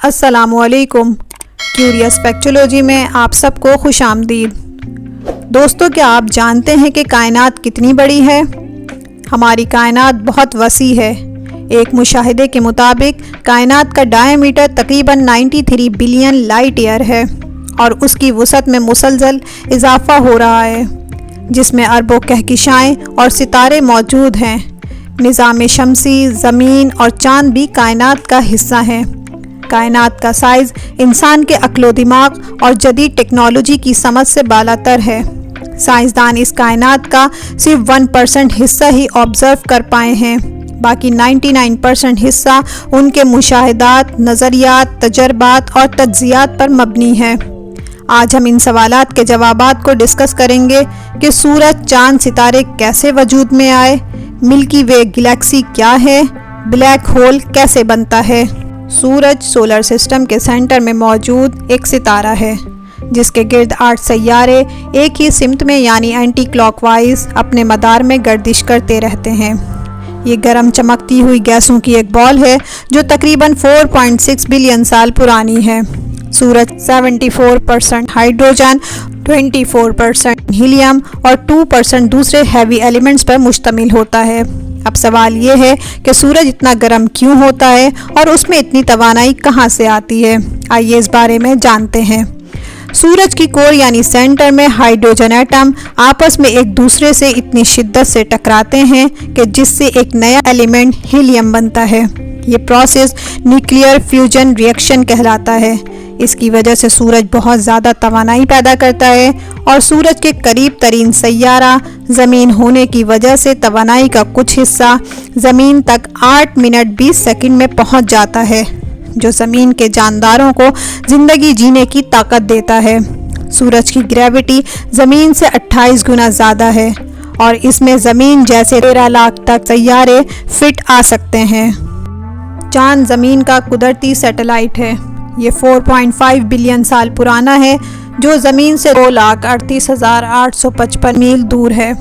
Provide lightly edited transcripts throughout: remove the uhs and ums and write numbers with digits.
السلام علیکم۔ کیوریس فیکٹولوجی میں آپ سب کو خوش آمدید۔ دوستو، کیا آپ جانتے ہیں کہ کائنات کتنی بڑی ہے؟ ہماری کائنات بہت وسیع ہے۔ ایک مشاہدے کے مطابق کائنات کا ڈائیا میٹر تقریباً 93 بلین لائٹ ایئر ہے اور اس کی وسعت میں مسلسل اضافہ ہو رہا ہے، جس میں اربوں کہکشائیں اور ستارے موجود ہیں۔ نظام شمسی، زمین اور چاند بھی کائنات کا حصہ ہیں۔ کائنات کا سائز انسان کے عقل و دماغ اور جدید ٹیکنالوجی کی سمجھ سے بالاتر ہے۔ سائنسدان اس کائنات کا صرف 1% حصہ ہی آبزرو کر پائے ہیں، باقی 99% حصہ ان کے مشاہدات، نظریات، تجربات اور تجزیات پر مبنی ہے۔ آج ہم ان سوالات کے جوابات کو ڈسکس کریں گے کہ سورج، چاند، ستارے کیسے وجود میں آئے، ملکی وے گلیکسی کیا ہے، بلیک ہول کیسے بنتا ہے۔ سورج سولر سسٹم کے سینٹر میں موجود ایک ستارہ ہے، جس کے گرد 8 سیارے ایک ہی سمت میں یعنی اینٹی کلاک وائز اپنے مدار میں گردش کرتے رہتے ہیں۔ یہ گرم چمکتی ہوئی گیسوں کی ایک بال ہے جو تقریباً 4.6 بلین سال پرانی ہے۔ سورج 74% ہائیڈروجن، 24% ہیلیم اور 2% دوسرے ہیوی ایلیمنٹس پر مشتمل ہوتا ہے۔ اب سوال یہ ہے کہ سورج اتنا گرم کیوں ہوتا ہے اور اس میں اتنی توانائی کہاں سے آتی ہے؟ آئیے اس بارے میں جانتے ہیں۔ سورج کی کور یعنی سینٹر میں ہائیڈروجن ایٹم آپس میں ایک دوسرے سے اتنی شدت سے ٹکراتے ہیں کہ جس سے ایک نیا ایلیمنٹ ہیلیم بنتا ہے۔ یہ پروسیس نیوکلیئر فیوژن ری ایکشن کہلاتا ہے۔ اس کی وجہ سے سورج بہت زیادہ توانائی پیدا کرتا ہے اور سورج کے قریب ترین سیارہ زمین ہونے کی وجہ سے توانائی کا کچھ حصہ زمین تک 8 منٹ 20 سیکنڈ میں پہنچ جاتا ہے، جو زمین کے جانداروں کو زندگی جینے کی طاقت دیتا ہے۔ سورج کی گریوٹی زمین سے 28 گنا زیادہ ہے اور اس میں زمین جیسے 13 لاکھ تک سیارے فٹ آ سکتے ہیں۔ چاند زمین کا قدرتی سیٹلائٹ ہے۔ یہ 4.5 بلین سال پرانا ہے، جو زمین سے 2,38,855 میل دور ہے۔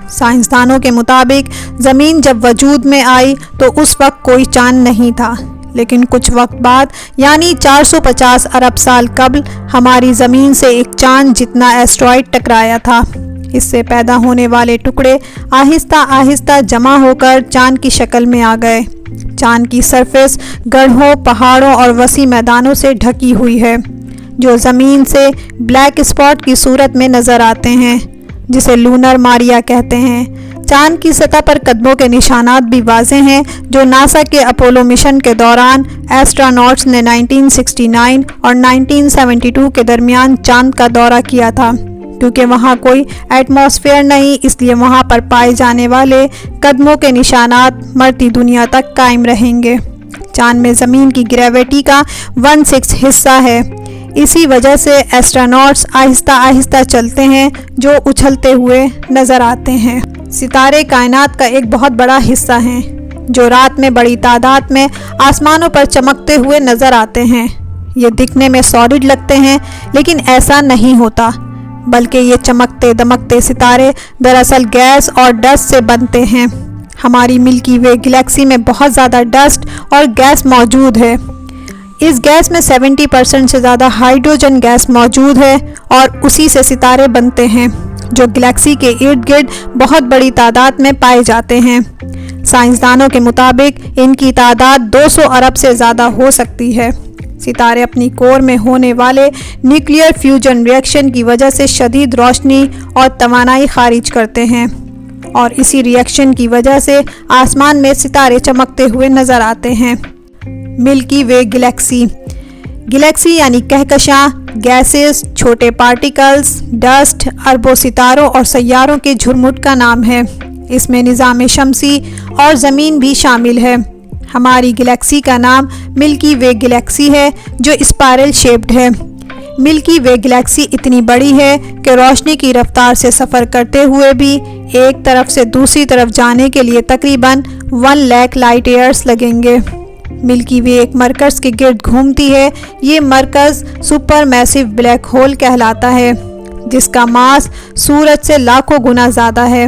سائنسدانوں کے مطابق زمین جب وجود میں آئی تو اس وقت کوئی چاند نہیں تھا، لیکن کچھ وقت بعد یعنی 450 ارب سال قبل ہماری زمین سے ایک چاند جتنا ایسٹرائڈ ٹکرایا تھا۔ اس سے پیدا ہونے والے ٹکڑے آہستہ آہستہ جمع ہو کر چاند کی شکل میں آ گئے۔ چاند کی سرفیس گڑھوں، پہاڑوں اور وسیع میدانوں سے ڈھکی ہوئی ہے، جو زمین سے بلیک اسپاٹ کی صورت میں نظر آتے ہیں، جسے لونر ماریا کہتے ہیں۔ چاند کی سطح پر قدموں کے نشانات بھی واضح ہیں، جو ناسا کے اپولو مشن کے دوران ایسٹروناٹس نے 1969 اور 1972 کے درمیان چاند کا دورہ کیا تھا۔ کیونکہ وہاں کوئی ایٹماسفیئر نہیں، اس لیے وہاں پر پائے جانے والے قدموں کے نشانات مرتی دنیا تک قائم رہیں گے۔ چاند میں زمین کی گریوٹی کا 1/6 حصہ ہے۔ اسی وجہ سے ایسٹروناٹس آہستہ آہستہ چلتے ہیں، جو اچھلتے ہوئے نظر آتے ہیں۔ ستارے کائنات کا ایک بہت بڑا حصہ ہیں، جو رات میں بڑی تعداد میں آسمانوں پر چمکتے ہوئے نظر آتے ہیں۔ یہ دکھنے میں سالڈ لگتے ہیں، لیکن ایسا نہیں ہوتا، بلکہ یہ چمکتے دمکتے ستارے دراصل گیس اور ڈسٹ سے بنتے ہیں۔ ہماری ملکی وے گلیکسی میں بہت زیادہ ڈسٹ اور گیس موجود ہے۔ اس گیس میں 70% سے زیادہ ہائیڈروجن گیس موجود ہے اور اسی سے ستارے بنتے ہیں، جو گلیکسی کے ارد گرد بہت بڑی تعداد میں پائے جاتے ہیں۔ سائنسدانوں کے مطابق ان کی تعداد 200 ارب سے زیادہ ہو سکتی ہے۔ ستارے اپنی کور میں ہونے والے نیوکلیئر فیوژن ری ایکشن کی وجہ سے شدید روشنی اور توانائی خارج کرتے ہیں، اور اسی ری ایکشن کی وجہ سے آسمان میں ستارے چمکتے ہوئے نظر آتے ہیں۔ ملکی وے گلیکسی یعنی کہکشاں، گیسز، چھوٹے پارٹیکلز، ڈسٹ، اربوں ستاروں اور سیاروں کے جھرمٹ کا نام ہے۔ اس میں نظام شمسی اور زمین بھی شامل ہے۔ ہماری گلیکسی کا نام ملکی وے گلیکسی ہے، جو اسپائرل شیپڈ ہے۔ ملکی وے گلیکسی اتنی بڑی ہے کہ روشنی کی رفتار سے سفر کرتے ہوئے بھی ایک طرف سے دوسری طرف جانے کے لیے تقریباً 1 لاکھ لائٹ ایئرز لگیں گے۔ ملکی وے ایک مرکز کے گرد گھومتی ہے۔ یہ مرکز سپر میسو بلیک ہول کہلاتا ہے، جس کا ماس سورج سے لاکھوں گنا زیادہ ہے۔